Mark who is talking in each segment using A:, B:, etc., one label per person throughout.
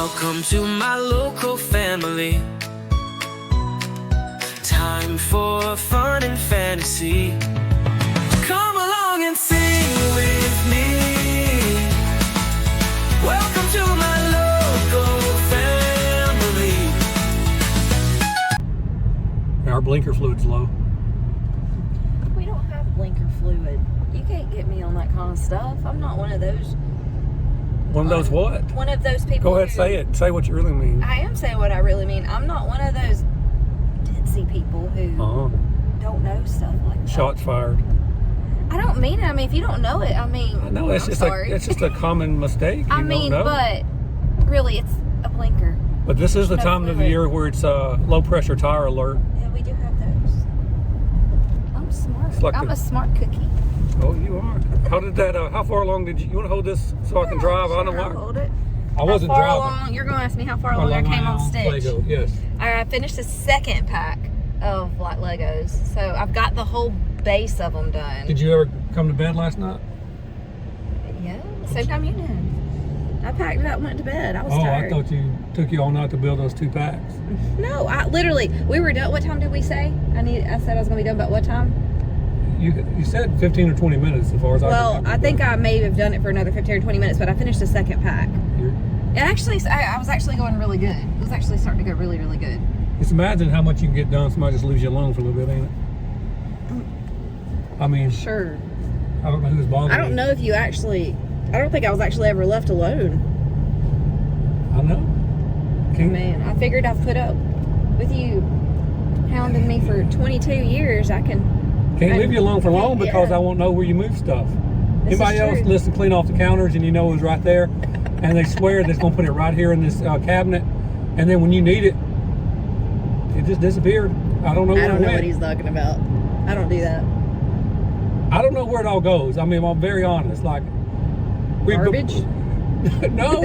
A: Welcome to my local family. Time for fun and fantasy. Come along and sing with me. Welcome to my local family.
B: Our blinker fluid's low.
C: We don't have blinker fluid. You can't get me on that kind of stuff. I'm not one of those.
B: One of those what?
C: One of those people.
B: Go ahead, say it. Say what you really mean.
C: I am saying what I really mean. I'm not one of those ditzy people who don't know stuff like that.
B: Shots fired.
C: I don't mean it. I mean, if you don't know it, I mean,
B: I know that's
C: I'm
B: just
C: sorry.
B: that's just a common mistake.
C: I mean, but really, it's a blinker.
B: But this is the
C: No
B: time of the
C: fluid.
B: year where it's low pressure tire alert.
C: Yeah, we do have those. I'm smart.
B: Like
C: I'm a smart cookie.
B: Oh, you are. How did that? How far along did you want to hold this so I can drive? I know
C: I'll
B: why.
C: hold it.
B: I wasn't
C: how far
B: driving.
C: along? You're going to ask me how far along I came on Stitch.
B: Lego, yes.
C: I finished the second pack of like Legos, so I've got the whole base of them done.
B: Did you ever come to bed last night?
C: Yeah, same time you did. I packed it up and went to bed. I was tired.
B: I thought you took you all night to build those 2 packs.
C: No, I literally, we were done. What time did we say? I said I was going to be done, but what time?
B: You said 15 or 20 minutes as far as I remember.
C: I think I may have done it for another 15 or 20 minutes, but I finished the second pack. And actually, I was actually going really good. It was actually starting to go really, really good.
B: Just imagine how much you can get done. Somebody just leaves you alone for a little bit, ain't it? I mean,
C: Sure.
B: I don't know who's bothering
C: I don't know if you actually, I don't think I was actually ever left alone.
B: I know.
C: Man, I figured I've put up with you hounding me for 22 years.
B: Can't leave you alone for long because I won't know where you move stuff. Anybody else listen, clean off the counters and you know it was right there, and they swear they're going to put it right here in this cabinet, and then when you need it, it just disappeared. I don't know where it went.
C: I don't know what he's talking about. I don't do that.
B: I don't know where it all goes. I mean, I'm very honest. Like,
C: Garbage?
B: No.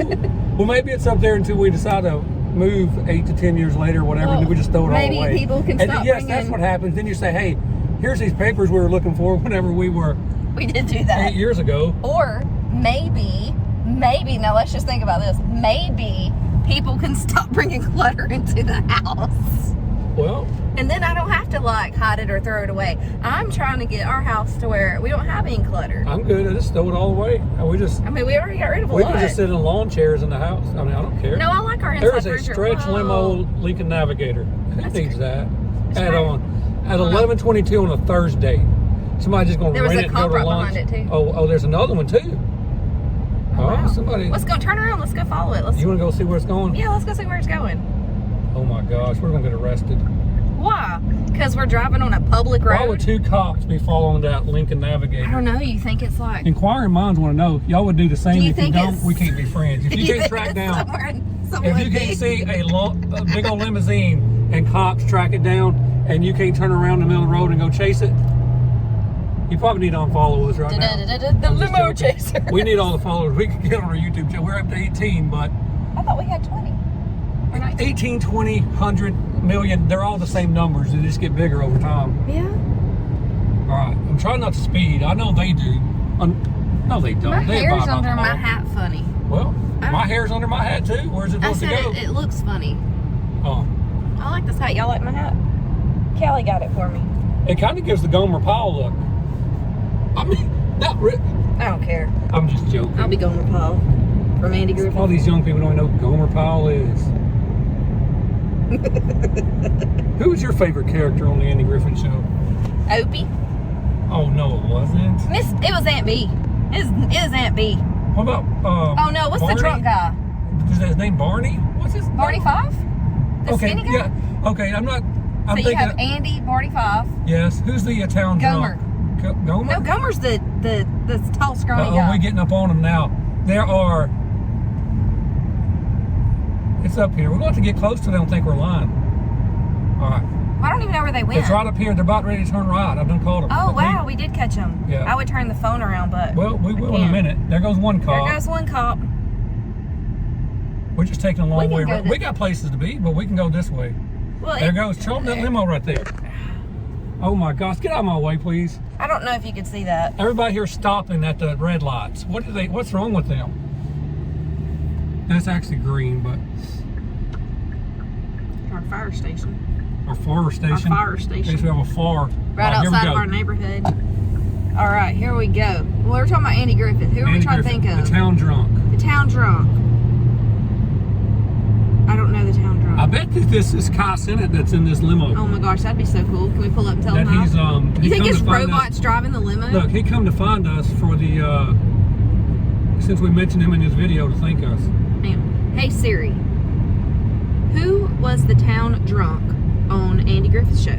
B: Well, maybe it's up there until we decide to move 8 to 10 years later or whatever, and then we just throw it all away.
C: Maybe people can
B: and
C: stop
B: yes,
C: bringing...
B: that's what happens. Then you say, hey, here's these papers we were looking for whenever we were...
C: We did do that.
B: 8 years ago.
C: Or maybe, now let's just think about this. Maybe people can stop bringing clutter into the house.
B: Well...
C: And then I don't have to like hide it or throw it away. I'm trying to get our house to where we don't have any clutter.
B: I'm good. I just throw it all away.
C: I mean, we already got rid of a lot.
B: We can just sit in lawn chairs in the house. I mean, I don't care.
C: No, I like our inside
B: There's a
C: furniture.
B: stretch limo Lincoln Navigator. Who needs that? At 11:22 on a Thursday. Somebody just going to rent it and go to lunch.
C: There was a cop right behind it too.
B: Oh, there's another one too.
C: Wow.
B: Somebody.
C: Let's go turn around. Let's go follow it.
B: You want to go see where it's going?
C: Yeah, let's go see where it's going.
B: Oh my gosh, we're going to get arrested.
C: Why? Because we're driving on a public road?
B: Why would 2 cops be following that Lincoln Navigator?
C: I don't know. You think it's like...
B: Inquiring minds want to know. Y'all would do the same. If you don't, we can't be friends. If you can't track down... If you can't see a big old limousine and cops track it down and you can't turn around in the middle of the road and go chase it, you probably need to unfollow us right now.
C: The limo chaser.
B: We need all the followers we can get on our YouTube channel. We're up to 18, but...
C: I thought we had 20.
B: 18, 20, 100, million, they're all the same numbers. They just get bigger over time.
C: Yeah.
B: All right. I'm trying not to speed. I know they do. No, they don't.
C: My hair's
B: abide by
C: under
B: the law.
C: my hat funny.
B: Well, my hair's under my hat too. Where's it supposed to go?
C: It looks funny.
B: Oh.
C: I like this hat. Y'all like my hat? Callie got it for me.
B: It kind of gives the Gomer Powell look. I mean, not really.
C: I don't care.
B: I'm just joking.
C: I'll be Gomer Powell from Andy Griffith.
B: All these young people don't know who Gomer Powell is. Who was your favorite character on the Andy Griffith Show?
C: Opie.
B: Oh no, it wasn't.
C: It was Aunt B. It was Aunt B.
B: What about
C: oh no, what's
B: Barney?
C: the drunk guy?
B: Is his name Barney? What's his name?
C: Barney Fife? The skinny guy?
B: Yeah. Okay, I'm
C: so you have Andy, Barney Fife.
B: Yes. Who's the town
C: Gomer.
B: drunk? Gomer?
C: No, Gomer's the tall, scrawny guy.
B: We're getting up on him now. There are... It's up here. We're going to get close to them and think we're lying. All right.
C: I don't even know where they went.
B: It's right up here. They're about ready to turn right. I've done called them.
C: Oh, wow. We did catch them.
B: Yeah.
C: I would turn the phone around, but...
B: Well, we will in a minute. There goes one cop.
C: There goes one cop.
B: We're just taking a long way around. We
C: this...
B: got places to be, but we can go this way.
C: Well,
B: there goes. Show them that limo right there. Oh my gosh. Get out of my way, please.
C: I don't know if you could see that.
B: Everybody here stopping at the red lights. What's wrong with them? That's actually green, but
C: Our fire station.
B: our fire station.
C: Our fire station.
B: In case we have a fire.
C: Right
B: All
C: outside of our neighborhood. All right, here we go. Well, we're talking about Andy Griffith. Who are we trying to think of?
B: The town drunk.
C: The town drunk. I don't know the town drunk.
B: I bet that this is Kai Sennett that's in this limo.
C: Oh my gosh, that'd be so cool. Can we pull up and tell him
B: That
C: how?
B: he's
C: You think
B: come
C: his
B: to find
C: robot's
B: us.
C: driving the limo?
B: Look, he come to find us for the since we mentioned him in his video to thank us.
C: Hey Siri, who was the town drunk on Andy Griffith's show?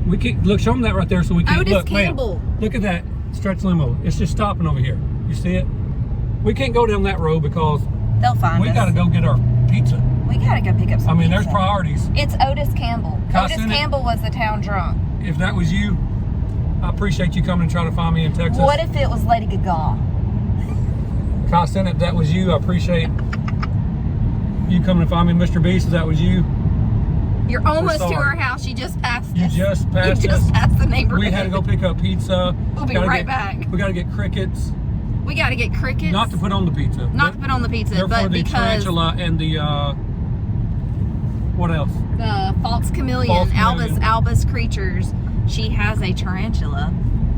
B: We can't look. Show him that right there, so we can
C: Otis
B: look.
C: Campbell.
B: Ma'am, look at that stretch limo. It's just stopping over here. You see it? We can't go down that road because
C: They'll find
B: we
C: us.
B: got to go get our pizza.
C: We gotta go pick up some
B: I mean,
C: pizza.
B: there's priorities.
C: It's Otis Campbell.
B: Kai
C: Otis
B: Sennett.
C: Campbell was the town drunk.
B: If that was you, I appreciate you coming and trying to find me in Texas.
C: What if it was Lady Gaga?
B: Kai Sennett, if that was you, I appreciate you coming to find me. Mr. Beast, if that was you,
C: You're almost to
B: sorry.
C: our house. You just passed
B: you
C: us.
B: just passed
C: You
B: us.
C: just passed the neighborhood.
B: We had to go pick up pizza.
C: We'll be
B: Gotta
C: right
B: get-
C: back.
B: We got to get crickets.
C: We gotta get crickets.
B: Not to put on the pizza.
C: Not to put on the pizza,
B: They're
C: but
B: for the
C: because
B: tarantula and the what else?
C: the false chameleon,
B: False chameleon.
C: Alba's creatures, she has a tarantula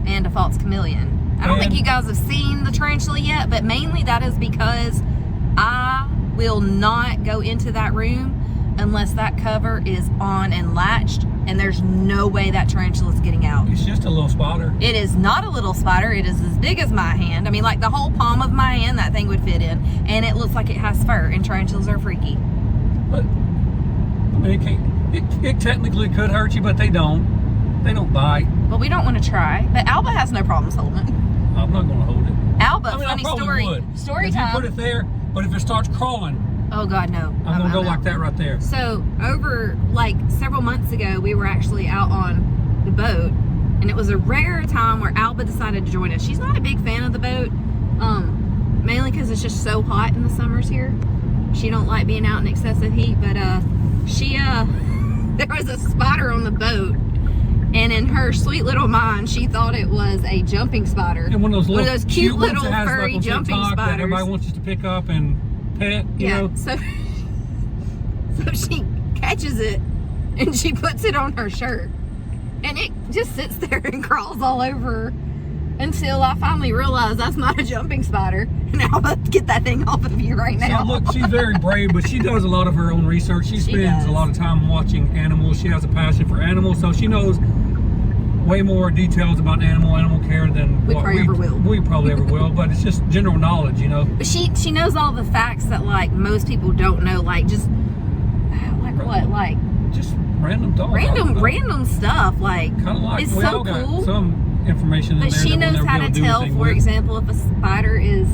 C: and a false chameleon. I don't think
B: And-
C: you guys have seen the tarantula yet, but mainly that is because I will not go into that room unless that cover is on and latched, and there's no way that tarantula is getting out.
B: It's just a little spotter.
C: It is not a little spider. It is as big as my hand. I mean, like the whole palm of my hand that thing would fit in, and it looks like it has fur, and tarantulas are freaky.
B: But I mean, it can't. It technically could hurt you, but they don't. They don't bite.
C: But we don't want to try. But Alba has no problems holding it.
B: I'm not going to hold it.
C: Alba,
B: I mean,
C: funny
B: I probably
C: story.
B: would.
C: Story
B: if
C: time.
B: you put it there, but if it starts crawling,
C: Oh God, no.
B: I'm going to go
C: out.
B: like that right there.
C: So over like several months ago, we were actually out on the boat, and it was a rare time where Alba decided to join us. She's not a big fan of the boat, mainly because it's just so hot in the summers here. She don't like being out in excessive heat, but she there was a spider on the boat, and in her sweet little mind, she thought it was a jumping spider.
B: And one of those
C: cute
B: ones
C: little
B: that has,
C: furry
B: like, on
C: jumping
B: TikTok that
C: spiders.
B: everybody wants us to pick up and pet. You know?
C: So she catches it and she puts it on her shirt, and it just sits there and crawls all over her until I finally realized that's not a jumping spider. And I'm about to get that thing off of you right now.
B: So look, she's very brave, but she does a lot of her own research. She spends a lot of time watching animals. She has a passion for animals, so she knows way more details about animal care than
C: We probably ever will.
B: We probably ever will, but it's just general knowledge, you know.
C: But she knows all the facts that like most people don't know, like just like what, like
B: Just random thoughts.
C: random stuff, like
B: Kind of like
C: it's
B: we
C: so
B: all got
C: cool.
B: some information in
C: But
B: there
C: she
B: that we'll
C: knows
B: never
C: how
B: be able
C: to
B: do
C: tell,
B: anything
C: for
B: with.
C: example, if a spider is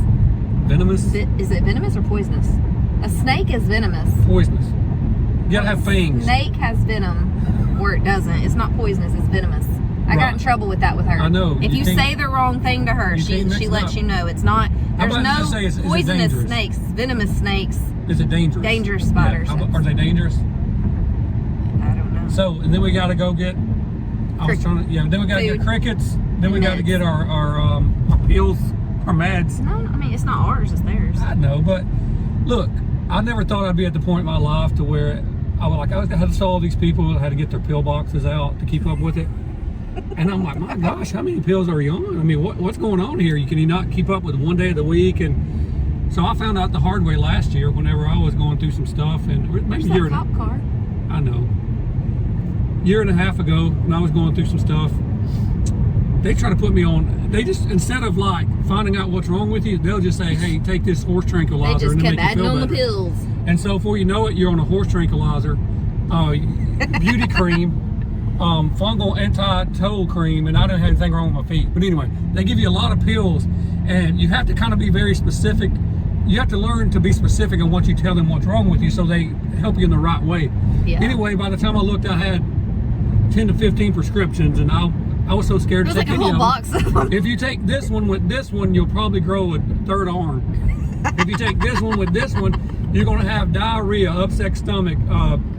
B: Venomous,
C: is it venomous or poisonous? A snake is venomous.
B: poisonous. You gotta have fangs.
C: Snake has venom, or it doesn't. It's not poisonous. It's venomous. I got in
B: Right.
C: trouble with that with her.
B: I know.
C: If
B: You
C: you
B: can't-
C: say the wrong thing to her,
B: you
C: she
B: can't mix it
C: lets
B: up.
C: you know it's not.
B: How
C: There's
B: about you
C: no
B: just say, is it
C: poisonous
B: dangerous?
C: snakes, venomous snakes.
B: Is it dangerous?
C: Dangerous spiders.
B: Yeah. Are they dangerous?
C: I don't know.
B: So, and then we got to go get. I was trying to. Yeah. Then we got to get
C: Food.
B: crickets. Then we
C: And
B: got to
C: meds.
B: get our pills, our meds.
C: No, I mean it's not ours. It's theirs.
B: I know, but look, I never thought I'd be at the point in my life to where I had to saw all these people that had to get their pill boxes out to keep up with it. And I'm like, my gosh, how many pills are you on? I mean, what's going on here? Can you not keep up with one day of the week? And so I found out the hard way last year whenever I was going through some stuff, and maybe
C: Where's
B: a
C: that
B: year.
C: cop car?
B: I know. Year and a half ago, when I was going through some stuff, they try to put me on. They just, instead of like finding out what's wrong with you, they'll just say, "Hey, take this horse
C: They
B: tranquilizer
C: just
B: and then
C: kept
B: make you
C: adding
B: feel
C: on the
B: better."
C: pills.
B: And so before you know it, you're on a horse tranquilizer, beauty cream, fungal anti-toe cream, and I don't have anything wrong with my feet. But anyway, they give you a lot of pills, and you have to kind of be very specific. You have to learn to be specific in what you tell them what's wrong with you, so they help you in the right way.
C: Yeah.
B: Anyway, by the time I looked, I had 10 to 15 prescriptions, and I was so scared
C: It
B: to
C: was
B: take
C: like a
B: any
C: whole
B: of them.
C: box of them.
B: If you take this one with this one, you'll probably grow a third arm. If you take this one with this one, you're going to have diarrhea, upset stomach,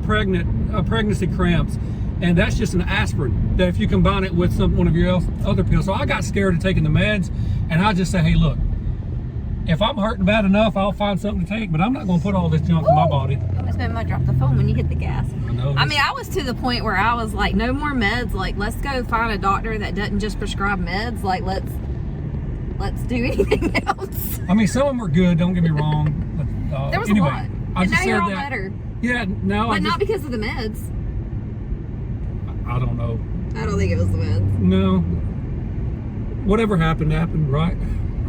B: pregnancy cramps, and that's just an aspirin. That if you combine it with one of your other pills. So I got scared of taking the meds, and I just say, hey, look, if I'm hurting bad enough, I'll find something to take. But I'm not going to put all this junk in my body.
C: You almost made me drop the phone when you hit the gas.
B: I
C: mean, I was to the point where I was like, no more meds. Like, let's go find a doctor that doesn't just prescribe meds. Like, let's do anything else.
B: I mean, some of them are good. Don't get me wrong. But,
C: there was
B: anyway,
C: a lot.
B: I
C: And
B: just
C: now you're
B: said
C: all
B: that.
C: better.
B: Yeah, no,
C: But not because of the meds.
B: I don't know.
C: I don't think it was the meds.
B: No. Whatever happened, right?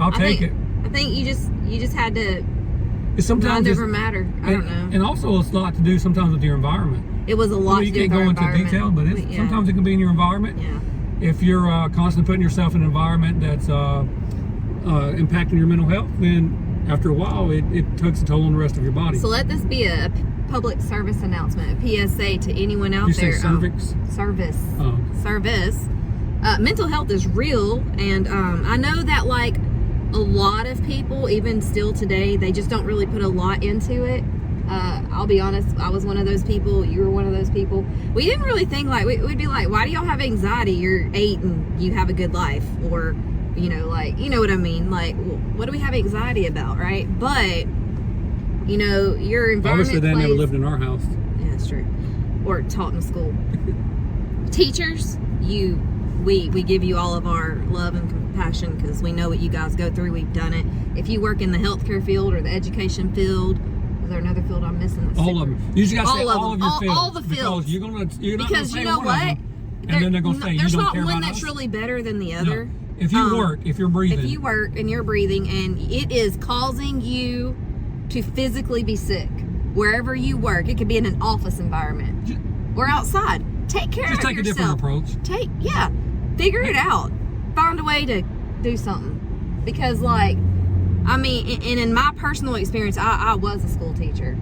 B: I'll take it.
C: I think you just had to.
B: Sometimes
C: Mind over matter. I don't know.
B: And also, it's a lot to do sometimes with your environment.
C: It was a lot
B: You
C: to do
B: can't
C: with
B: go
C: our
B: into detail, but
C: environment.
B: sometimes it can be in your environment.
C: Yeah.
B: If you're constantly putting yourself in an environment that's impacting your mental health, then after a while, it takes a toll on the rest of your body.
C: So let this be a public service announcement, a PSA to anyone out
B: You
C: there.
B: say cervix?
C: Service.
B: Oh.
C: Service. Mental health is real, and I know that like a lot of people, even still today, they just don't really put a lot into it. I'll be honest, I was one of those people. You were one of those people. We didn't really think like we'd be like, why do y'all have anxiety? You're 8 and you have a good life, or like you know what I mean. Like, what do we have anxiety about, right? But your environment.
B: Obviously, they never lived in our house.
C: Yeah, that's true. Or taught in school. Teachers, we give you all of our love and compassion because we know what you guys go through. We've done it. If you work in the healthcare field or the education field, is there another field I'm missing?
B: All of them. You just got to say all of your fields.
C: All the fields.
B: Because you're not
C: because
B: say
C: you know
B: one
C: what?
B: of them, and then they're going to say you
C: there's
B: don't
C: not
B: care
C: one
B: about
C: that's
B: us.
C: really better than the other.
B: No. If you work, if you're breathing.
C: If you work and you're breathing and it is causing you to physically be sick, wherever you work, it could be in an office environment or outside. Take care of yourself.
B: Just take a different approach.
C: Figure it out. Find a way to do something. Because in my personal experience, I was a school teacher.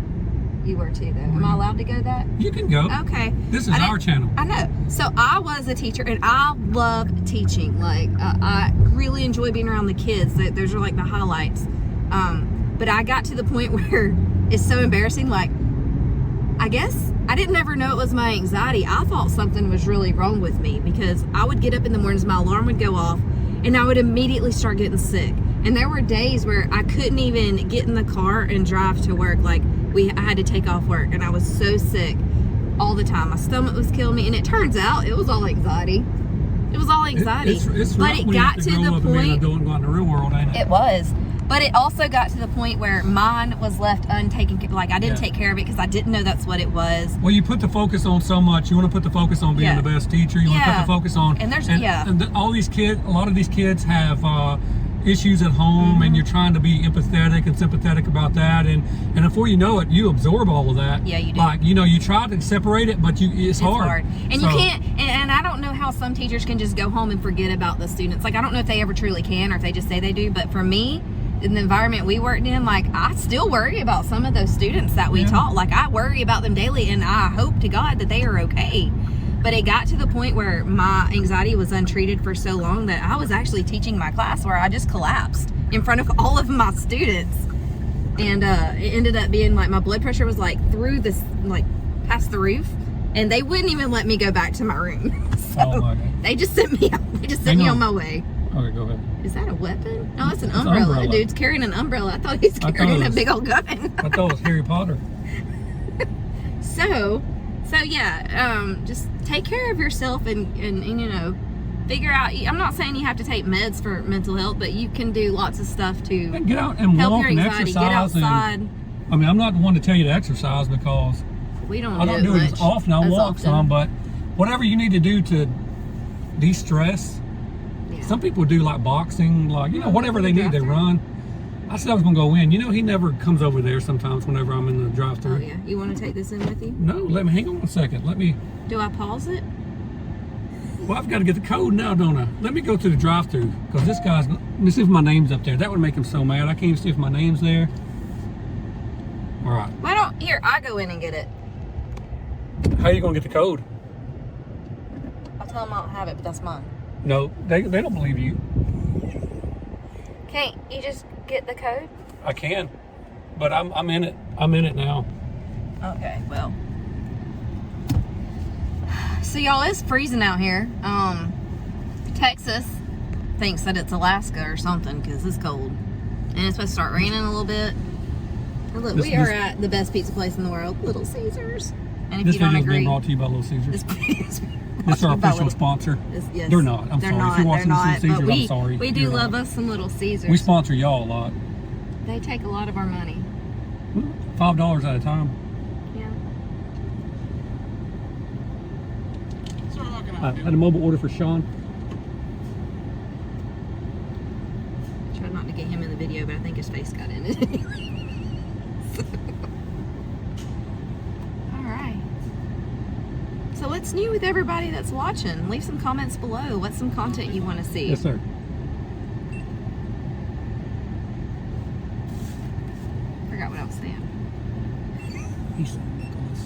C: You were too, though. Am I allowed to go that?
B: You can go.
C: Okay.
B: This is our channel.
C: I know. So I was a teacher, and I love teaching. Like, I really enjoy being around the kids. Those are like the highlights. But I got to the point where it's so embarrassing. Like, I guess I didn't ever know it was my anxiety. I thought something was really wrong with me because I would get up in the mornings, my alarm would go off, and I would immediately start getting sick. And there were days where I couldn't even get in the car and drive to work. Like, I had to take off work, and I was so sick all the time. My stomach was killing me, and it turns out it was all anxiety. It was all anxiety.
B: But
C: it got to the point.
B: Go in the real world, ain't it?
C: It was. But it also got to the point where mine was left untaken. Like, I didn't take care of it because I didn't know that's what it was.
B: Well, you put the focus on so much. You want to put the focus on being the best teacher. You want to put the focus on. And all these kids, a lot of these kids have issues at home, and you're trying to be empathetic and sympathetic about that. And before you know it, you absorb all of that.
C: Yeah, you do.
B: Like, you try to separate it, but it's hard.
C: And you can't, and I don't know how some teachers can just go home and forget about the students. Like, I don't know if they ever truly can or if they just say they do. But for me, in the environment we worked in, like, I still worry about some of those students that we taught. Like, I worry about them daily, and I hope to God that they are okay. But it got to the point where my anxiety was untreated for so long that I was actually teaching my class where I just collapsed in front of all of my students. And it ended up being like my blood pressure was like through this, like past the roof, and they wouldn't even let me go back to my room. So they just sent me out. They just sent me on my way.
B: Okay, go ahead.
C: Is that a weapon? No, it's an umbrella. Dude's carrying an umbrella. I thought he was carrying a big old gun.
B: I thought it was Harry Potter.
C: So yeah, just take care of yourself and figure out. I'm not saying you have to take meds for mental health, but you can do lots of stuff to
B: get out and
C: help
B: walk
C: your
B: and
C: anxiety.
B: exercise.
C: Get outside.
B: I'm not the one to tell you to exercise because
C: I
B: don't do it as often. I walk some, but whatever you need to do to de-stress. Yeah. Some people do like boxing, like whatever they need, they run. I said I was gonna go in. He never comes over there sometimes whenever I'm in the drive-thru.
C: Oh yeah. You want to take this in with you?
B: No, hang on a second.
C: Do I pause it?
B: Well, I've got to get the code now, don't I? Let me go to the drive-thru because this guy's. Let me see if my name's up there. That would make him so mad. I can't even see if my name's there. All right.
C: Why don't I go in and get it?
B: How are you gonna get the code?
C: I'll tell them I don't have it, but that's mine.
B: No, they don't believe you.
C: Can't you just get the code?
B: I can, but I'm in it. I'm in it now.
C: Okay, well. So y'all, it's freezing out here. Texas thinks that it's Alaska or something because it's cold. And it's supposed to start raining a little bit. And look, we are at the best pizza place in the world, Little Caesars. And if
B: This
C: you don't
B: video's
C: agree,
B: been brought to you by Little Caesars.
C: this
B: This is our official sponsor.
C: Yes,
B: they're not. I'm
C: they're
B: sorry.
C: Not,
B: if you're watching
C: they're
B: Little
C: not,
B: Caesars,
C: but
B: I'm sorry.
C: We do
B: You're
C: love
B: not.
C: us some Little Caesars.
B: We sponsor y'all a lot.
C: They take a lot of our money.
B: $5 at a time.
C: Yeah.
B: I had a mobile order for Sean.
C: Tried not to get him in the video, but I think his face got in it anyway. Alright. So what's new with everybody that's watching? Leave some comments below. What's some content you want to see?
B: Yes, sir.
C: Forgot what I was saying.
B: He's Nicholas.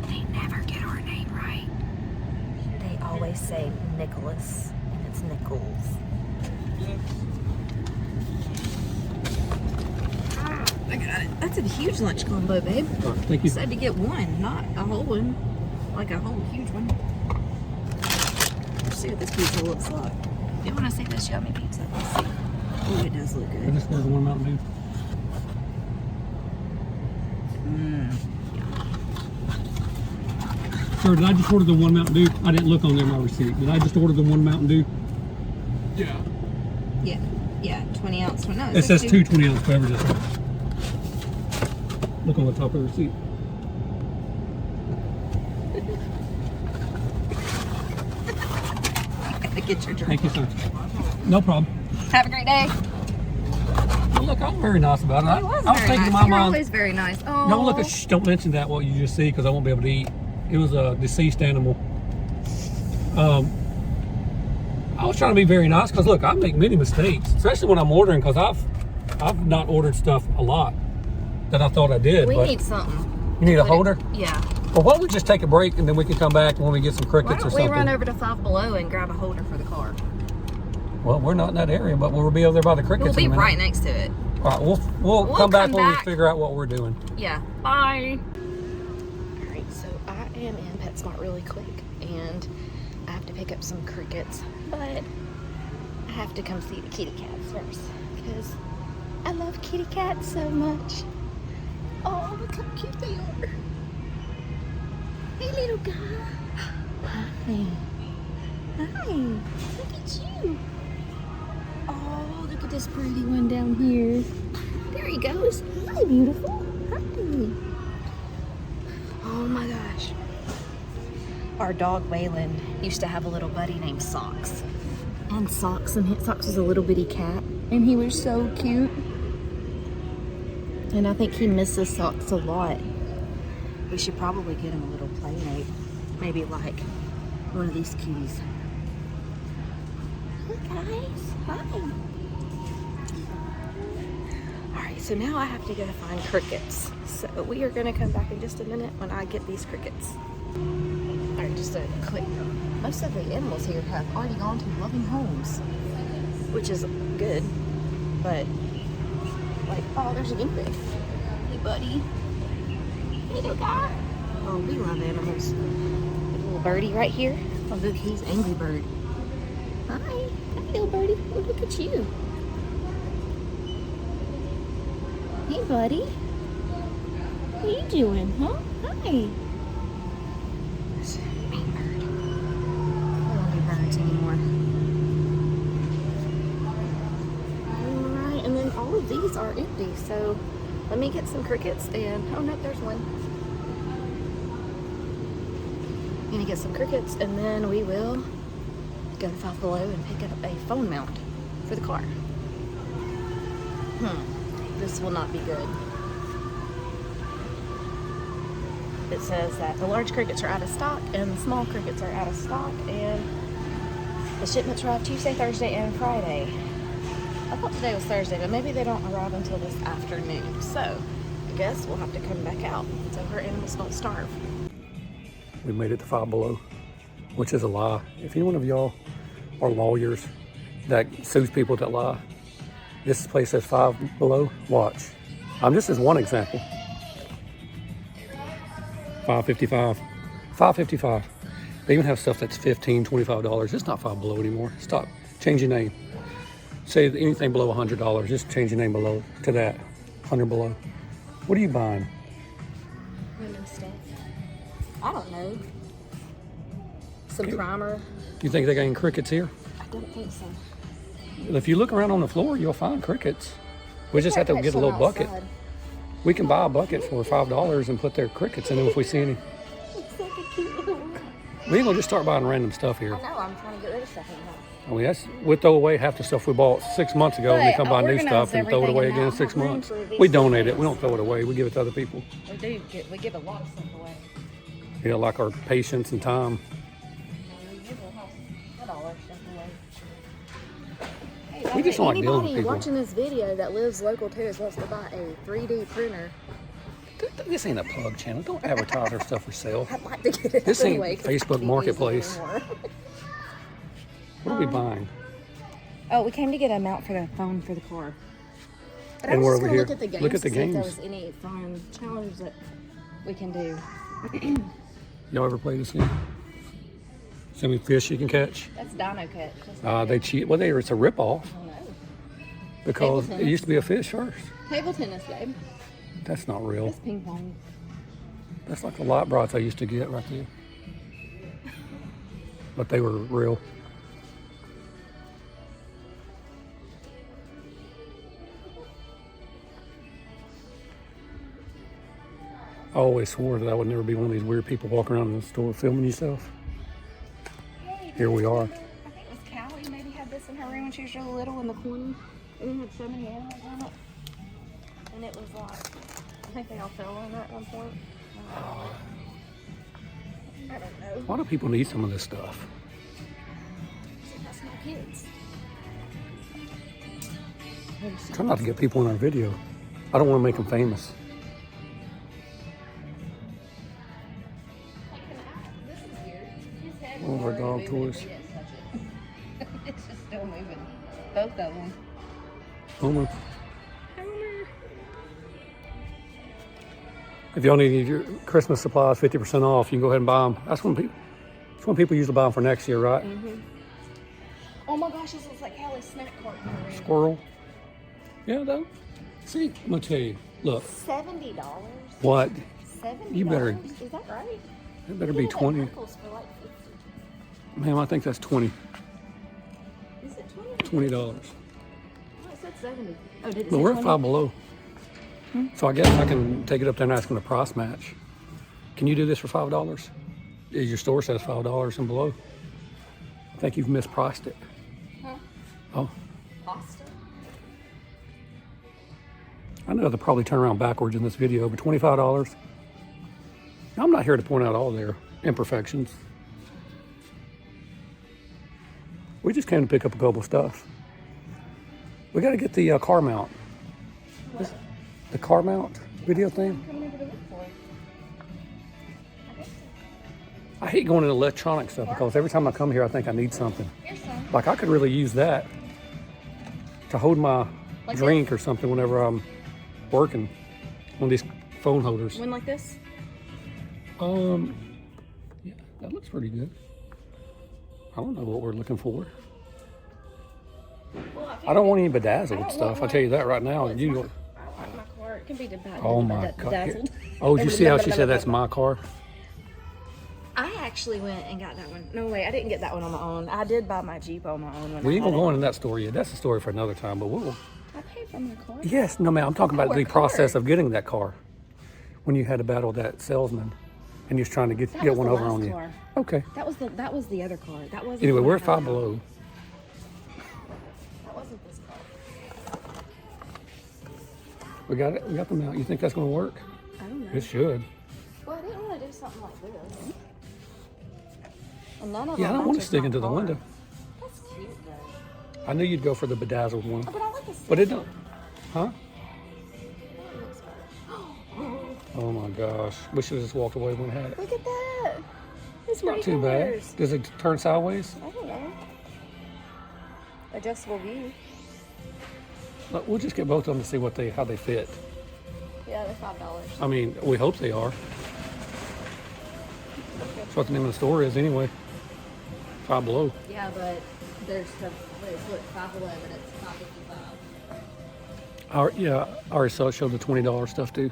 C: They never get our name right. They always say Nicholas, and it's Nichols. I got it. That's a huge lunch combo, babe.
B: Right, thank you.
C: Said to get one, not a whole one. Like a whole huge one. Let's see what this pizza looks like. You want to see this yummy pizza? Let's see. Oh, it does look
B: I
C: good.
B: just ordered one Mountain Dew. Sir, did I just order the one Mountain Dew? I didn't look on there in my receipt. Did I just order the one Mountain Dew?
C: Yeah. Yeah, 20 ounce one. No,
B: It says two 20-ounce beverages. Look on the top of the receipt.
C: Get your drink.
B: Thank you, sir. No problem.
C: Have a great day.
B: Well, look, I'm very nice about it. I was
C: very
B: thinking
C: nice.
B: in my
C: You're
B: mind.
C: always very nice. Oh.
B: Don't look at. Don't mention that what you just see because I won't be able to eat. It was a deceased animal. I was trying to be very nice because look, I make many mistakes, especially when I'm ordering because I've not ordered stuff a lot that I thought I did.
C: We
B: but
C: need something.
B: you need a holder?
C: Yeah.
B: Well, why don't we just take a break and then we can come back when we get some
C: Why
B: crickets or
C: don't
B: something?
C: we run over to Five Below and grab a holder for the car?
B: Well, we're not in that area, but we'll be over there by the crickets.
C: We'll be
B: in a minute.
C: right next to it.
B: All right, we'll come back when we figure out what we're doing.
C: Yeah. Bye. All right, so I am in PetSmart really quick, and I have to pick up some crickets, but I have to come see the kitty cats first because I love kitty cats so much. Oh, look how cute they are. Hey, little guy. Hi. Hi. Look at you. Oh, look at this pretty one down here. There he goes. Hi, beautiful. Hi. Oh my gosh. Our dog Waylon used to have a little buddy named Socks. And Socks was a little bitty cat. And he was so cute. And I think he misses Socks a lot. We should probably get him a little playmate. Maybe like one of these cuties. Hey guys, hi. Alright, so now I have to go find crickets. So we are gonna come back in just a minute when I get these crickets. Alright, just a quick note. Most of the animals here have already gone to loving homes, which is good, but like, oh, there's a guinea pig. Hey buddy. Hey little guy. Oh, we love animals. Little birdie right here. Oh look, he's Angry Bird. Hi. Hi little birdie. Oh, look at you. Hey buddy. What are you doing, huh? Hi. That's a mean bird. I don't do birds anymore. Alright, and then all of these are empty, so let me get some crickets and oh no, there's one. I'm gonna get some crickets and then we will go to Five Below and pick up a phone mount for the car. This will not be good. It says that the large crickets are out of stock and the small crickets are out of stock, and the shipments arrive Tuesday, Thursday, and Friday. I thought today was Thursday, but maybe they don't arrive until this afternoon. So I guess we'll have to come back out so her animals don't starve.
B: We made it to Five Below, which is a lie. If any one of y'all are lawyers that sues people that lie, this place says Five Below. Watch. This is one example. $5.55. $5.55. They even have stuff that's $15, $25. It's not Five Below anymore. Stop. Change your name. Say anything below $100. Just change your name below to that. 100 below. What are you buying?
C: Random stuff. I don't know. Some primer.
B: Do you think they got any crickets here?
C: I don't think so.
B: If you look around on the floor, you'll find crickets. We just have to get a little bucket.
C: Outside.
B: We can buy a bucket for $5 and put their crickets in it if we see any.
C: It's like a cute little one.
B: We ain't gonna just start buying random stuff here.
C: I know, I'm trying to get rid of stuff in the house.
B: I mean, we'll throw away half the stuff we bought 6 months ago and we come buy new stuff and throw it away again in 6 months. We donate it. We don't throw it away. We give it to other people.
C: We give a lot of stuff away.
B: Yeah, like our patience and time.
C: We give a lot of stuff away.
B: We just don't like dealing with
C: Anybody
B: people.
C: watching this video that lives local to us wants to buy a 3D printer.
B: This ain't a plug channel. Don't advertise our stuff for sale.
C: I'd like to get it
B: This ain't
C: anyway, 'cause
B: Facebook
C: it can't be
B: Marketplace.
C: used anymore.
B: What are we buying?
C: Oh, we came to get a mount for the phone for the car. But
B: And
C: I was
B: we're
C: just
B: over
C: gonna
B: here.
C: look at the games
B: Look at the
C: to see if there
B: games.
C: was any fun challenges that we can do.
B: Y'all ever play this game? See how many fish you can catch?
C: That's Dino Catch. That's not
B: They cheat. Well, it's a ripoff
C: I don't know.
B: because
C: Table
B: it
C: tennis.
B: used to be a fish first.
C: Table tennis game.
B: That's not real.
C: It's ping pong.
B: That's like the light brots I used to get right there. But they were real. I always swore that I would never be one of these weird people walking around in the store filming yourself. Here we are.
C: I think it was Callie maybe had this in her room when she was really little in the corner. And it had so many animals on it. And it was like, I think they all fell on that at one point. I don't know.
B: Why do people need some of this stuff?
C: That's my kids.
B: Try not to get people in our video. I don't want to make them famous.
C: This is weird. His head
B: One of our dog
C: moving if
B: toys.
C: we didn't touch it. It's just still moving. Both of them.
B: Homer. If y'all need your Christmas supplies 50% off, you can go ahead and buy them. That's when people usually buy them for next year, right?
C: Mm-hmm. Oh my gosh, this looks like Callie's snack cart in her room.
B: Squirrel. Yeah, though. See, I'm gonna tell you. Look,
C: $70.
B: what?
C: $70.
B: You better-
C: Is that right?
B: It better be 20.
C: Pickles for like 50.
B: Ma'am, I think that's 20.
C: Is it
B: 20
C: 20?
B: dollars.
C: Oh, it said 70. Oh, did it
B: But
C: say
B: we're at
C: 20?
B: Five Below. So I guess I can take it up there and ask them to price match. Can you do this for $5? Your store says $5 and below. I think you've mispriced it.
C: Huh?
B: Oh,
C: Pasta?
B: I know they'll probably turn around backwards in this video, but $25. I'm not here to point out all their imperfections. We just came to pick up a couple stuff. We got to get the car mount.
C: What?
B: The car mount video thing.
C: Coming over to look for it.
B: I hate going into electronic stuff because every time I come here, I think I need something.
C: Here's some.
B: Like I could really use that to hold my
C: Like
B: drink or something whenever I'm working. One of these phone holders.
C: One like this?
B: Yeah, that looks pretty good. I don't know what we're looking for.
C: Well,
B: I don't want any bedazzled
C: don't
B: stuff.
C: want
B: I tell you that right now.
C: Well, it's
B: You
C: my-
B: don't-
C: I like my car. It can be
B: Oh my God.
C: bedazzled.
B: Oh, did you see how she said that's my car?
C: I actually went and got that one. No way, I didn't get that one on my own. I did buy my Jeep on my own. When
B: We
C: I
B: ain't gonna
C: had
B: go
C: it.
B: into that story yet. That's a story for another time, but we'll.
C: I paid for my car.
B: Yes, no, ma'am. I'm talking about
C: Oh,
B: the
C: a
B: process
C: car.
B: of getting that car. When you had to battle that salesman and he was trying to
C: That
B: get
C: was
B: one
C: the
B: over
C: last
B: on you.
C: car.
B: Okay.
C: That was the other car. That wasn't.
B: Anyway,
C: the one
B: we're
C: I
B: at
C: had
B: Five
C: now.
B: Below.
C: That wasn't this car.
B: We got it. We got them out. You think that's gonna work?
C: I don't know.
B: It should.
C: Well, I didn't want to do something like this. And none of
B: Yeah, I
C: them
B: don't want to
C: matches
B: stick
C: my
B: into the
C: car.
B: window.
C: That's cute though.
B: I knew you'd go for the bedazzled one,
C: Oh, but I like the
B: but it
C: silver.
B: don't. Huh?
C: That looks better.
B: Oh my gosh! We should have just walked away when we had it.
C: Look at that. It's
B: Not too bad. Does it turn sideways?
C: I don't know. Adjustable view.
B: Look, we'll just get both of them to see how they fit.
C: Yeah, they're $5.
B: I mean, we hope they are. That's what the name of the store is, anyway. Five Below.
C: Yeah, but there's stuff. Look, 511. It's $5.55.
B: Yeah, I already showed the $20 stuff too.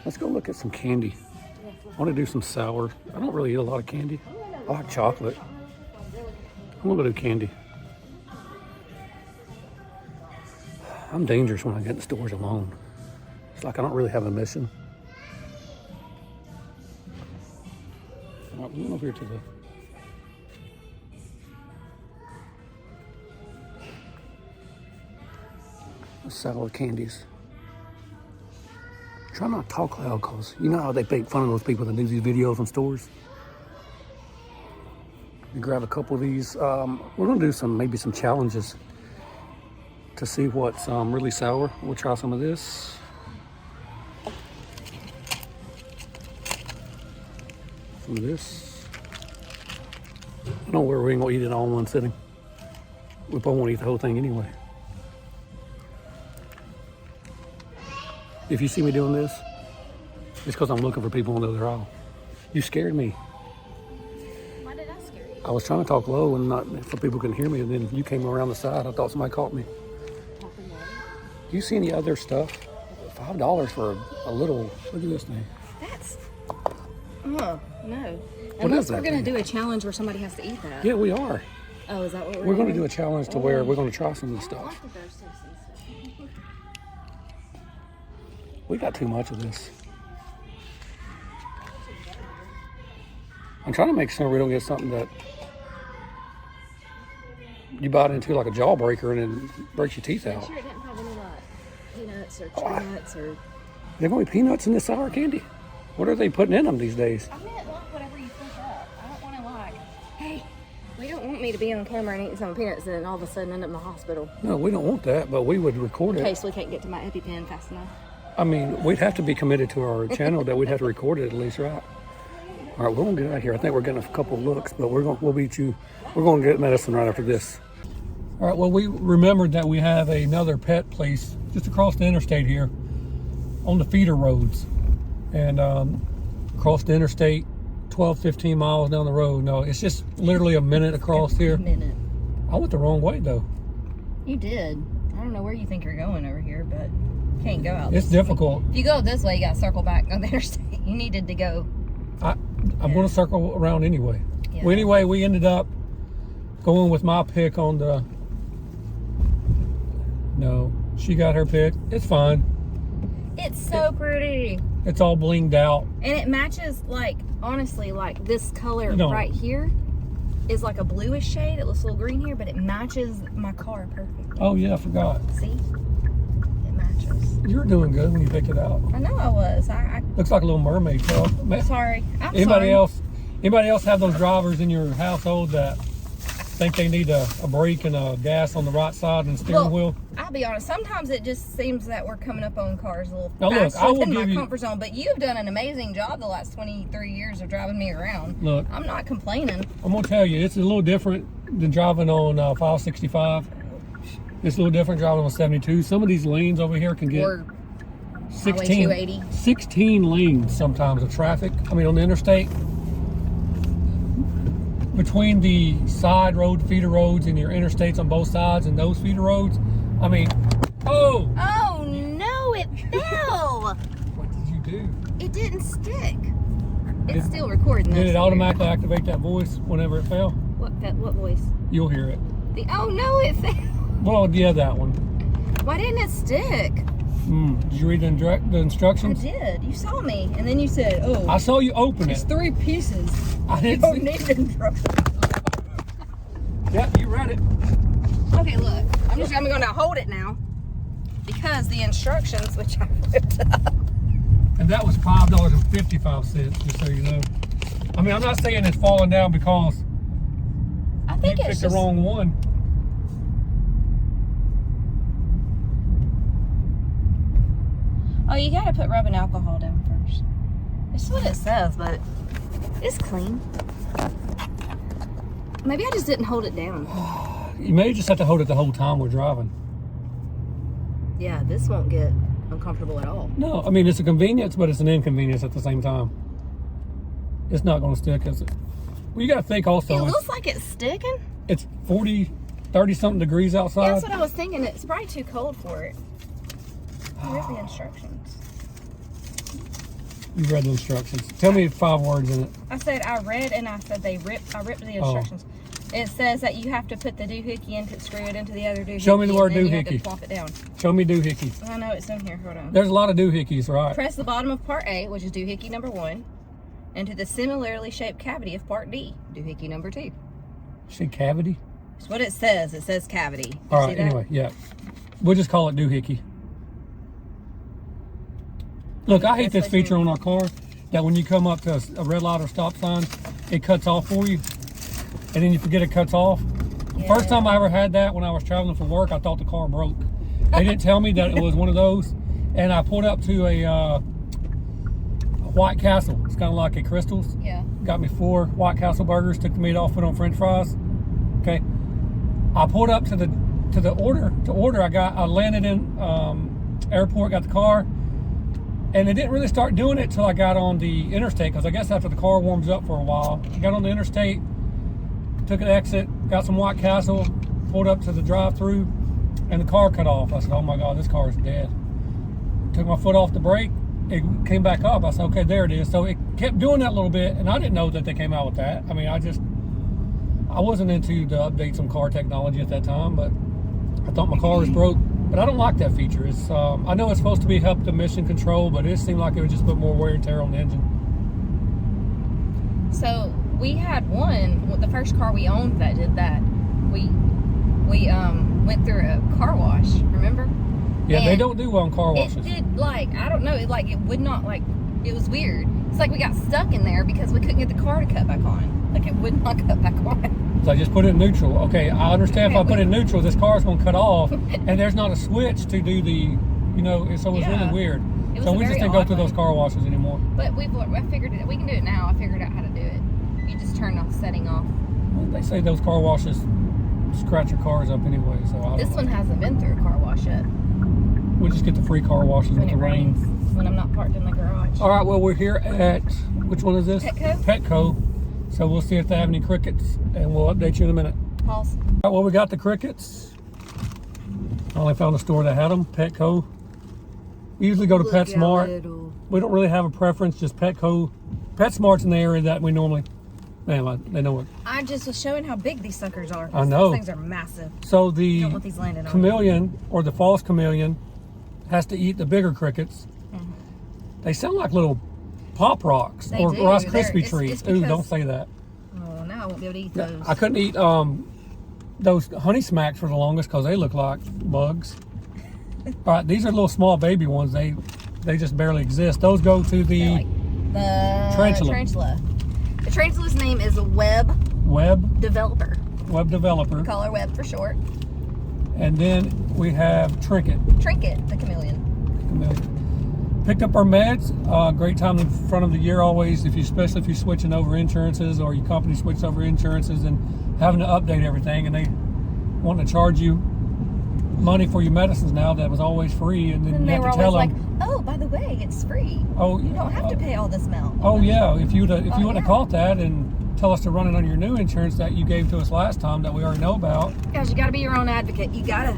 B: Let's go look at some candy. I want to do some sour. I don't really eat a lot of candy. I like chocolate. I'm gonna go do candy. I'm dangerous when I get in stores alone. It's like I don't really have a mission. All right, we're going over here to the sour candies. Try not to talk loud, because you know how they make fun of those people that do these videos in stores. You grab a couple of these. We're gonna do maybe some challenges to see what's really sour. We'll try some of this. Some of this. I don't know where we're gonna eat it all in one sitting. We probably won't eat the whole thing anyway. If you see me doing this, it's because I'm looking for people on the other aisle. You scared me.
C: Why did I scare you?
B: I was trying to talk low and not so people couldn't hear me, and then you came around the side. I thought somebody caught me. Do you see any other stuff? $5 for a little. Look at this thing.
C: That's. Oh no.
B: What
C: Unless
B: is that
C: we're gonna
B: thing?
C: do a challenge where somebody has to eat that.
B: Yeah, we are.
C: Oh, is that what
B: We're going to
C: doing?
B: do a challenge to where we're going to try some of this
C: I don't
B: stuff.
C: like the Ghost Citizen stuff.
B: We got too much of this. I'm trying to make sure we don't get something that you bite into like a jawbreaker and then breaks your teeth out.
C: Sure, it didn't have any like peanuts or tree nuts or.
B: There's going to be peanuts in this sour candy. What are they putting in them these days?
C: I meant like whatever you think up. I don't want to like. Hey, we don't want me to be on camera and eating some peanuts and then all of a sudden end up in the hospital.
B: No, we don't want that, but we would record
C: In
B: it.
C: case we can't get to my EpiPen fast enough.
B: I mean, we'd have to be committed to our channel that we'd have to record it at least, right? All right, we're gonna get out of here. I think we're getting a couple of looks, but we'll beat you. We're gonna get medicine right after this. All right, well, we remembered that we have another pet place just across the interstate here on the feeder roads. And across the interstate, 12, 15 miles down the road. No, it's just literally a minute across here.
C: A minute.
B: I went the wrong way though.
C: You did. I don't know where you think you're going over here, but you can't go out
B: It's
C: this way.
B: difficult.
C: If you go this way, you got to circle back on the interstate. You needed to go.
B: I'm going to circle around anyway.
C: Yeah.
B: Well, anyway, we ended up going with my pick on the... No, she got her pick. It's fine.
C: It's so pretty.
B: It's all blinged out.
C: And it matches, like, honestly, like this color
B: No.
C: right here is like a bluish shade. It looks a little green here, but it matches my car perfectly.
B: Oh, yeah, I forgot.
C: See? It matches.
B: You were doing good when you picked it out.
C: I know I was.
B: Looks like a little mermaid tail.
C: I'm sorry. I'm
B: Anybody
C: sorry.
B: else have those drivers in your household that think they need a brake and a gas on the right side and steering wheel?
C: I'll be honest. Sometimes it just seems that we're coming up on cars a little
B: Now look,
C: faster
B: I will
C: than my
B: give you-
C: comfort zone. But you've done an amazing job the last 23 years of driving me around.
B: Look,
C: I'm not complaining.
B: I'm going to tell you, it's a little different than driving on 565. It's a little different driving on 72. Some of these lanes over here can get
C: Or Highway 280.
B: 16 lanes sometimes of traffic. I mean, on the interstate. Between the side road, feeder roads, and your interstates on both sides and those feeder roads, I mean, oh!
C: Oh no, it fell.
B: What did you do?
C: It didn't stick. It's
B: Did-
C: still recording.
B: Did
C: That's
B: it automatically activate that voice whenever it fell?
C: weird. What voice?
B: You'll hear it.
C: Oh no, it fell.
B: Well, yeah, that one.
C: Why didn't it stick?
B: Did you read the
C: I
B: instructions?
C: did. You saw me, and then you said, "Oh,
B: I saw you open
C: it's
B: it.
C: 3 pieces."
B: I
C: You
B: didn't
C: don't
B: see.
C: need the instructions.
B: Yeah, you read it.
C: Okay, look. I'm going to hold it now because the instructions, which I flipped up.
B: And that was $5.55, just so you know. I mean, I'm not saying it's falling down because
C: I
B: you
C: think
B: picked
C: it's
B: the
C: just.
B: wrong one.
C: Oh, you got to put rubbing alcohol down first. It's what it says, but it's clean. Maybe I just didn't hold it down.
B: You may just have to hold it the whole time we're driving.
C: Yeah, this won't get uncomfortable at all.
B: No, I mean, it's a convenience, but it's an inconvenience at the same time. It's not going to stick, is it? Well, you got to think also.
C: It looks like it's sticking.
B: It's 30 something degrees outside.
C: Yeah, that's what I was thinking. It's probably too cold for it. Here's the instructions.
B: You read the instructions. Tell me 5 words in it.
C: I said I read and I said I ripped the instructions. It says that you have to put the doohickey in to screw it into the other doohickey.
B: Show me the word doohickey.
C: You have to plop it down.
B: Show me doohickey.
C: I know it's in here. Hold on.
B: There's a lot of doohickeys, right?
C: Press the bottom of part A, which is doohickey number 1, into the similarly shaped cavity of part D, doohickey number 2.
B: See cavity?
C: That's what it says. It says cavity.
B: All right, anyway, yeah. We'll just call it doohickey. Look, I hate this feature on our car, that when you come up to a red light or stop sign, it cuts off for you, and then you forget it cuts off. The first time I ever had that when I was traveling for work, I thought the car broke. They didn't tell me that it was one of those, and I pulled up to a White Castle. It's kind of like a Crystal's.
C: Yeah.
B: Got me 4 White Castle burgers, took the meat off, put on French fries. Okay. I pulled up to the order. I landed in airport, got the car, and it didn't really start doing it till I got on the interstate, because I guess after the car warms up for a while, I got on the interstate, took an exit, got some White Castle, pulled up to the drive-through, and the car cut off. I said, oh my God, this car is dead. Took my foot off the brake, it came back up. I said, okay, there it is. So it kept doing that a little bit, and I didn't know that they came out with that. I mean, I wasn't into the updates on car technology at that time, but I thought my car was broke. But I don't like that feature. It's I know it's supposed to be help emission control, but it seemed like it would just put more wear and tear on the engine.
C: So we had one, the first car we owned that did that. We went through a car wash, remember?
B: Yeah,
C: and
B: they don't do well on car washes.
C: It did, like, I don't know, it would not, like, it was weird. It's like we got stuck in there because we couldn't get the car to cut back on. Like, it would not cut back on.
B: So I just put it in neutral. Okay, I understand if I put it in neutral, this car's going to cut off, and there's not a switch to do the, so it's really weird. So we just didn't go through those car washes anymore.
C: But I figured it, we can do it now. I figured out how to do it. You just turn off the setting off.
B: Well, they say those car washes scratch your cars up anyway, so
C: This one hasn't been through a car wash yet.
B: We'll just get the free car washes
C: When
B: with
C: it
B: the rain.
C: rains, when I'm not parked in the garage.
B: All right, well, we're here at, which one is this?
C: Petco.
B: Petco. So we'll see if they have any crickets, and we'll update you in a minute.
C: Pause.
B: All right, well, we got the crickets. I only found a store that had them, Petco. We usually go to PetSmart. We don't really have a preference, just Petco. PetSmart's in the area that we normally, man, they know it.
C: I just was showing how big these suckers are.
B: I know.
C: These things are massive.
B: So the
C: You don't want these landing on
B: chameleon, or the false chameleon, has to eat the bigger crickets.
C: Mm-hmm.
B: They sound like little Pop Rocks
C: They
B: or
C: do.
B: Rice Krispie
C: It's
B: treats.
C: because-
B: Ooh, don't say that.
C: Oh, now I won't be able to eat those.
B: I couldn't eat those Honey Smacks for the longest because they look like bugs. All right, these are little small baby ones. They just barely exist. Those go to the
C: They're like the
B: tarantula.
C: The tarantula's name is Web Developer.
B: Web Developer.
C: We call her Web for short.
B: And then we have Trinket.
C: Trinket, the chameleon.
B: Picked up our meds. Great time in front of the year always, especially if you're switching over insurances or your company switches over insurances and having to update everything, and they want to charge you money for your medicines now that was always free, and then
C: And
B: you
C: they
B: have
C: were
B: to tell
C: always
B: them,
C: like, oh, by the way, it's free.
B: oh,
C: You don't have to pay all this amount.
B: oh yeah, if you wouldn't have
C: yeah.
B: caught that and tell us to run it on your new insurance that you gave to us last time that we already know about.
C: Guys, you gotta be your own advocate. You gotta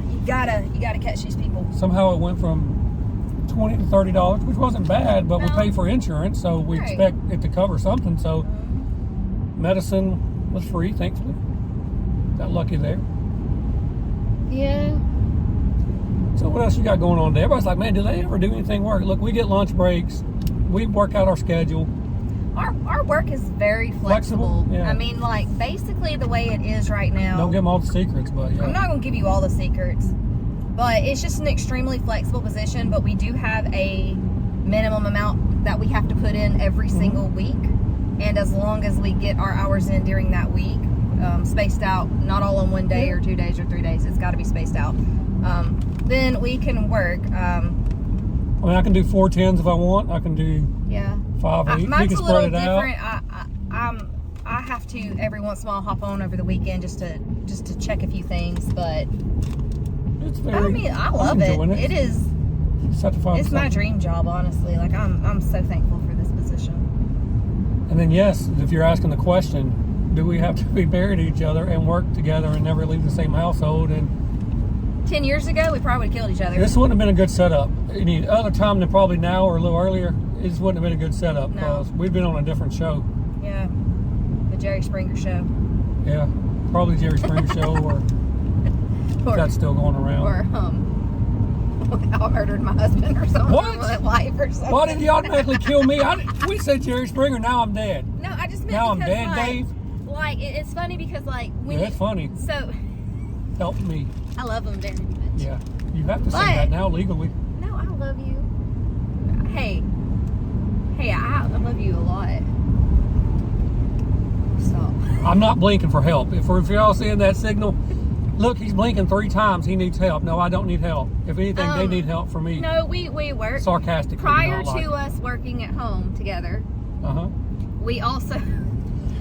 C: catch these people.
B: Somehow it went from $20 to $30, which wasn't bad, but we
C: No.
B: pay for insurance, so we
C: Right.
B: expect it to cover something. So medicine was free, thankfully. Got lucky there.
C: Yeah.
B: So what else you got going on today? Everybody's like, man, do they ever do anything work? Look, we get lunch breaks. We work out our schedule.
C: Our work is very flexible.
B: Yeah.
C: I mean, like, basically the way it is right now.
B: Don't give them all the secrets, but yeah.
C: I'm not going to give you all the secrets, but it's just an extremely flexible position, but we do have a minimum amount that we have to put in every single week, and as long as we get our hours in during that week, spaced out, not all on one day or 2 days or 3 days, it's got to be spaced out, then we can work.
B: I mean, I can do 4 10s if I want. I can do
C: Yeah.
B: 5 8.
C: Mine's
B: You
C: a
B: can
C: little
B: spread it out.
C: different. I have to every once in a while hop on over the weekend just to check a few things, but
B: It's very,
C: I mean, I
B: I'm
C: love it.
B: enjoying
C: It is.
B: You just have to find
C: It's my
B: something.
C: dream job, honestly. Like, I'm so thankful for this position.
B: And then yes, if you're asking the question, do we have to be married to each other and work together and never leave the same household? And
C: 10 years ago, we probably would have killed each other.
B: this wouldn't have been a good setup. Any other time than probably now or a little earlier, it just wouldn't have been a good setup because we'd been on a different show.
C: Yeah, the Jerry Springer show.
B: Yeah, probably Jerry Springer show or that's still going around.
C: Or I murdered my husband or something.
B: What?
C: My wife or something.
B: Why did you automatically kill me? We said Jerry Springer, now I'm dead.
C: No, I just meant
B: Now I'm
C: because,
B: dead,
C: like,
B: Dave.
C: Like, it's funny because, like, when
B: Yeah, it's funny.
C: So,
B: Help me.
C: I love him very much.
B: Yeah, you have to say
C: But-
B: that now legally.
C: No, I love you. Hey, I love you a lot. Stop.
B: I'm not blinking for help. If y'all seeing that signal, look, he's blinking 3 times. He needs help. No, I don't need help. If anything, they need help from me.
C: No, we work.
B: Sarcastically.
C: Prior
B: not
C: to
B: like.
C: us working at home together,
B: Uh-huh.
C: we also,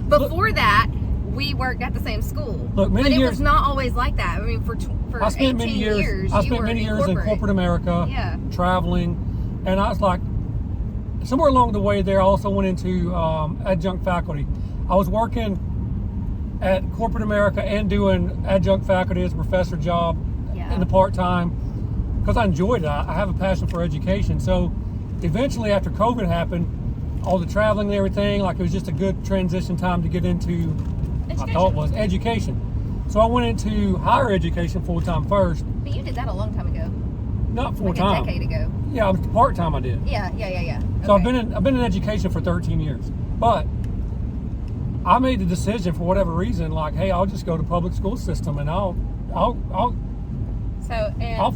C: before that, we worked at the same school.
B: Look, many
C: but it
B: years-
C: was not always like that. I mean, for
B: I spent
C: 18
B: many
C: years,
B: years. I
C: you
B: spent
C: were
B: many years in corporate America,
C: Yeah.
B: traveling, and I was like, somewhere along the way there, I also went into adjunct faculty. I was working at corporate America and doing adjunct faculty as a professor job in the part-time because I enjoyed it. I have a passion for education. So eventually, after COVID happened, all the traveling and everything, like it was just a good transition time to get into.
C: Education.
B: I thought it was education. So I went into higher education full-time first.
C: But you did that a long time ago.
B: Not
C: Like
B: full-time.
C: a decade ago.
B: Yeah, it was part-time I did.
C: Yeah.
B: So
C: Okay.
B: I've been in education for 13 years. But I made the decision for whatever reason, like, hey, I'll just go to public school system and I'll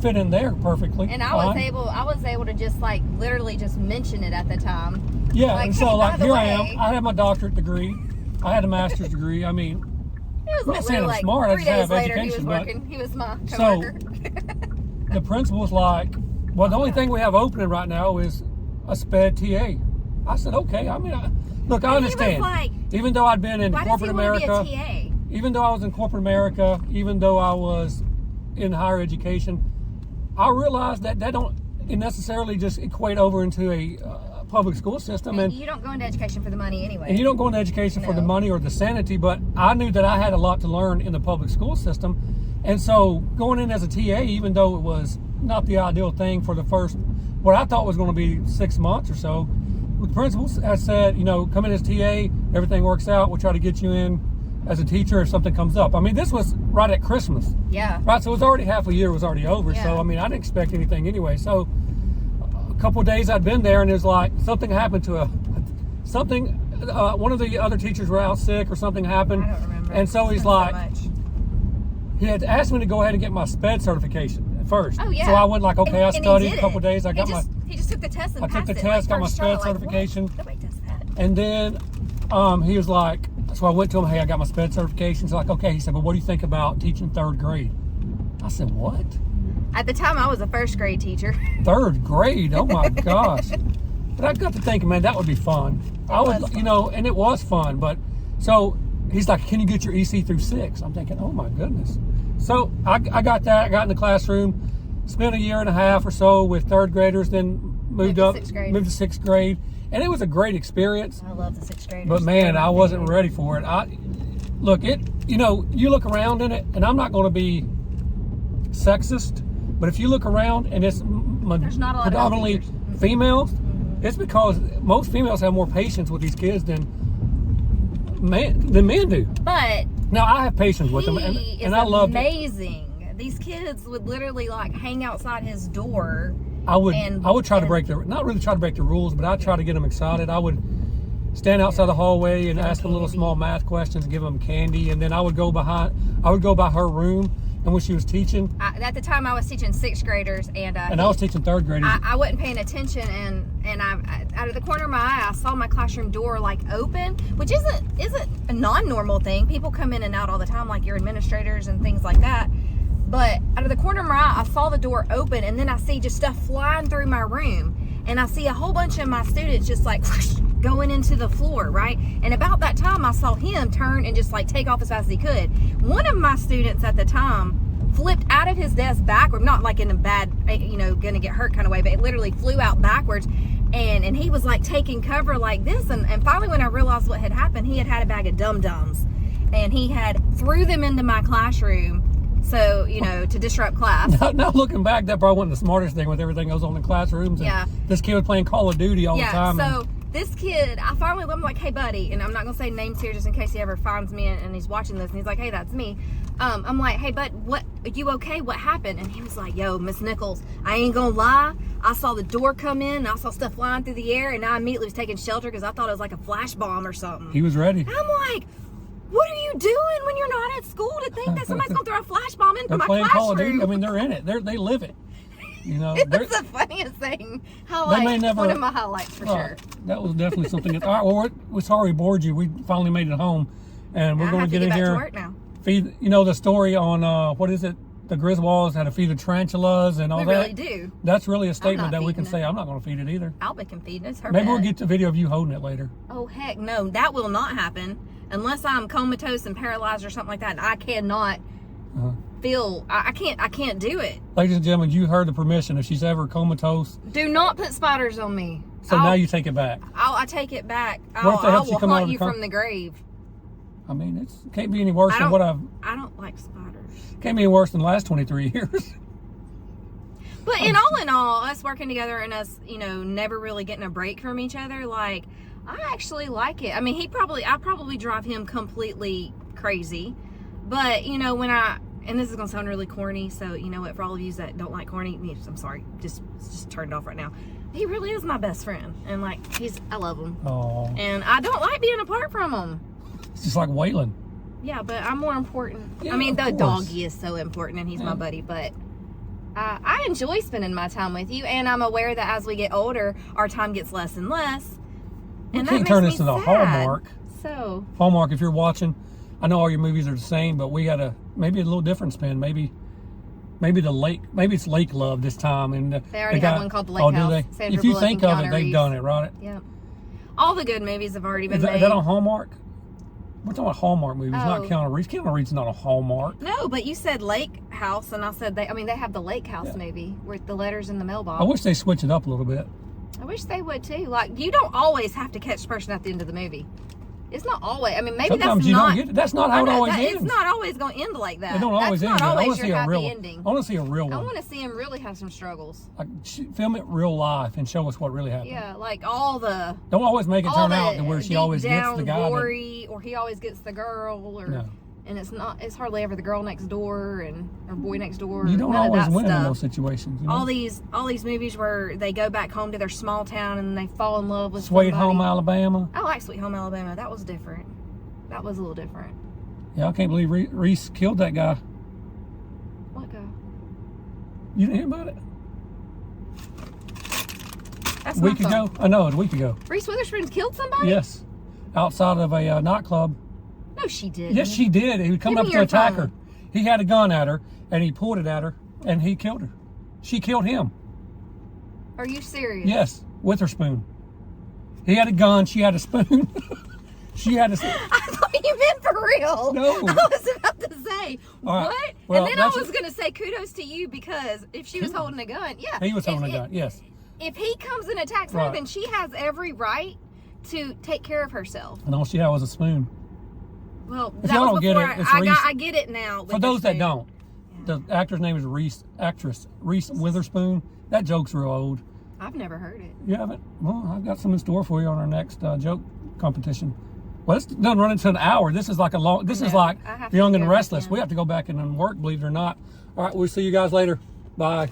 B: fit in there perfectly.
C: And I was able to just like literally just mention it at the time.
B: Yeah,
C: like,
B: and so
C: hey,
B: like
C: by the
B: here
C: way,
B: I am. I had my doctorate degree. I had a master's degree. I mean,
C: It was
B: not saying I'm
C: like
B: smart, I
C: 3
B: just
C: days
B: have
C: later, he was
B: education, but-
C: working. He was my
B: So-
C: coworker.
B: the principal's like, well, the only thing we have opening right now is a sped TA. I said, okay. I mean, look, I
C: And he was
B: understand.
C: like,
B: even though I'd been in
C: Why does
B: corporate
C: he want to
B: America,
C: be a TA?
B: even though I was in corporate America, even though I was in higher education, I realized that don't necessarily just equate over into a public school system.
C: And you don't go into education for the money anyway.
B: And you don't go into education for the
C: No.
B: money or the sanity, but I knew that I had a lot to learn in the public school system. And so going in as a TA, even though it was not the ideal thing for the first, what I thought was going to be 6 months or so, the principal has said, come in as TA, everything works out, we'll try to get you in as a teacher if something comes up. I mean, this was right at Christmas.
C: Yeah.
B: Right, so it was already half a year was already over.
C: Yeah.
B: So, I mean, I didn't expect anything anyway. So a couple of days I'd been there and it was like something happened to one of the other teachers were out sick or something happened.
C: I don't remember.
B: And so he's
C: So
B: like,
C: much.
B: he had asked me to go ahead and get my SPED certification at first.
C: Oh, yeah.
B: So I went like, okay, I
C: And he
B: studied
C: did
B: a couple of
C: it.
B: days.
C: He just took the test and
B: I took
C: passed
B: the
C: it,
B: test, got my
C: first try,
B: SPED certification.
C: What? Nobody does that.
B: And then he was like, so I went to him, hey, I got my SPED certification. He's like, okay. He said, but what do you think about teaching 3rd grade? I said, what?
C: At the time, I was a 1st grade teacher.
B: 3rd grade? Oh my gosh. But I got to thinking, man, that would be fun. And it was fun. But so he's like, can you get your EC through 6? I'm thinking, oh my goodness. So I got that. I got in the classroom, spent a year and a half or so with 3rd graders, then moved
C: to
B: up,
C: 6th grade.
B: moved to 6th grade. And it was a great experience.
C: I love the 6th graders.
B: But man, I wasn't ready for it. You look around in it, and I'm not going to be sexist, but if you look around and it's
C: There's not a lot of
B: predominantly
C: teachers.
B: females, it's because most females have more patience with these kids than men do.
C: But
B: Now I have patience with them,
C: he
B: and
C: is
B: I love it.
C: amazing. These kids would literally like hang outside his door.
B: I would try to not really try to break the rules, but I'd try to get them excited. I would stand outside the hallway and ask them little small math questions, give them candy, and then I would go by her room. And when she was teaching,
C: At the time, I was teaching 6th graders, and
B: I was teaching 3rd graders.
C: I wasn't paying attention, and I out of the corner of my eye, I saw my classroom door like open, which isn't a non-normal thing. People come in and out all the time, like your administrators and things like that. But out of the corner of my eye, I saw the door open, and then I see just stuff flying through my room, and I see a whole bunch of my students just like whoosh, going into the floor, right? And about that time, I saw him turn and just like take off as fast as he could. One of my students at the time flipped out of his desk backward, not like in a bad, gonna get hurt kind of way, but it literally flew out backwards. And he was like taking cover like this. And finally, when I realized what had happened, he had a bag of dum-dums. and he had threw them into my classroom. So, you know, to disrupt class.
B: Now looking back, that probably wasn't the smartest thing with everything goes on in classrooms. And
C: yeah.
B: This kid was playing Call of Duty all the time.
C: Yeah, so this kid, I'm like, hey, buddy, and I'm not going to say names here just in case he ever finds me and he's watching this, and he's like, hey, that's me. I'm like, hey, bud, what, are you okay? What happened? And he was like, yo, Miss Nichols, I ain't going to lie. I saw the door come in, and I saw stuff flying through the air, and I immediately was taking shelter because I thought it was like a flash bomb or something.
B: He was ready.
C: And I'm like, what are you doing when you're not at school to think that somebody's going to throw a flash bomb into my classroom? They're playing Call of Duty.
B: I mean, they're in it. They live it. You know,
C: it's the funniest thing. One of my highlights for sure.
B: That was definitely something. All right, well, we're sorry we bored you. We finally made it home, and we're going to get in here.
C: Work now.
B: Feed. You know the story on what is it? The Griswolds had to feed the tarantulas and all that.
C: We really do.
B: That's really a statement that we can say. I'm not going to feed it either.
C: Alba can feed it. It's her
B: Maybe
C: pet.
B: we'll get the video of you holding it later.
C: Oh heck no, that will not happen unless I'm comatose and paralyzed or something like that. And I cannot feel. I can't do it.
B: Ladies and gentlemen, you heard the permission. If she's ever comatose,
C: do not put spiders on me.
B: So now you take it back.
C: I take it back. I will haunt you from the grave.
B: I mean, it can't be any worse than what I've.
C: I don't like spiders.
B: Can't be any worse than the last 23 years.
C: But in all, us working together and us, you know, never really getting a break from each other, like, I actually like it. I mean, I probably drive him completely crazy. But, you know, and this is going to sound really corny, so you know what, for all of you that don't like corny, I'm sorry, just turn it off right now. He really is my best friend. And, like, I love him.
B: Oh.
C: And I don't like being apart from him.
B: It's just like Waylon.
C: Yeah, but I'm more important.
B: Yeah,
C: I mean, the doggy is so important, and he's my buddy, but I enjoy spending my time with you, and I'm aware that as we get older, our time gets less and less.
B: We
C: And
B: can't
C: that
B: turn
C: makes
B: this
C: me
B: into
C: sad.
B: Hallmark.
C: So
B: Hallmark, if you're watching, I know all your movies are the same, but we had maybe a little different spin. Maybe it's Lake Love this time. And
C: they already have one called The Lake House.
B: Do they? If you think of it, they've done it, right?
C: Yep. All the good movies have already been made.
B: Is that on Hallmark? We're talking about Hallmark movies, not Keanu Reeves. Keanu Reeves is not a Hallmark.
C: No, but you said Lake House, and I said they have the Lake House movie with the letters in the mailbox.
B: I wish they switch it up a little bit.
C: I wish they would too. Like, you don't always have to catch the person at the end of the movie. It's not always. I mean, maybe
B: sometimes
C: that's
B: you
C: not.
B: Don't get it. That's not how it always ends.
C: It's not always going to end like that.
B: It don't always end.
C: That's not always
B: your
C: happy
B: real
C: ending.
B: I want to see a real one.
C: I want to see him really have some struggles.
B: Like, film it real life and show us what really happened.
C: Yeah, like all the.
B: Don't always make it turn out to where she always gets the guy.
C: Glory, or he always gets the girl, or.
B: No.
C: And it's hardly ever the girl next door or boy next door.
B: You don't always win in those situations. You know?
C: All these movies where they go back home to their small town and they fall in love with
B: Sweet
C: somebody.
B: Home Alabama.
C: I like Sweet Home Alabama. That was different. That was a little different.
B: Yeah, I can't believe Reese killed that guy.
C: What guy?
B: You didn't hear about it?
C: That's
B: a week ago? I know, a week ago.
C: Reese Witherspoon killed somebody?
B: Yes. Outside of a nightclub.
C: No, she didn't.
B: Yes, she did. He was coming up to attack her. He had a gun at her, and he pulled it at her, and he killed her. She killed him.
C: Are you serious?
B: Yes, with her spoon. He had a gun, she had a spoon. She had a...
C: I thought you meant for real.
B: No.
C: I was about to say, what?
B: Right. Well,
C: and then I was going to say kudos to you because if she was holding a gun, yeah.
B: He was holding a gun, yes.
C: If he comes and attacks her, then she has every right to take care of herself.
B: And all she had was a spoon.
C: Well,
B: if
C: that
B: y'all
C: was
B: don't
C: before
B: get it,
C: I get it now.
B: For those that don't, the actor's name is Reese Witherspoon. That joke's real old.
C: I've never heard it.
B: You haven't? Well, I've got some in store for you on our next joke competition. Well, it's done running to an hour. This is like a long. This is like Young and Restless. We have to go back and work, believe it or not. All right, we'll see you guys later. Bye.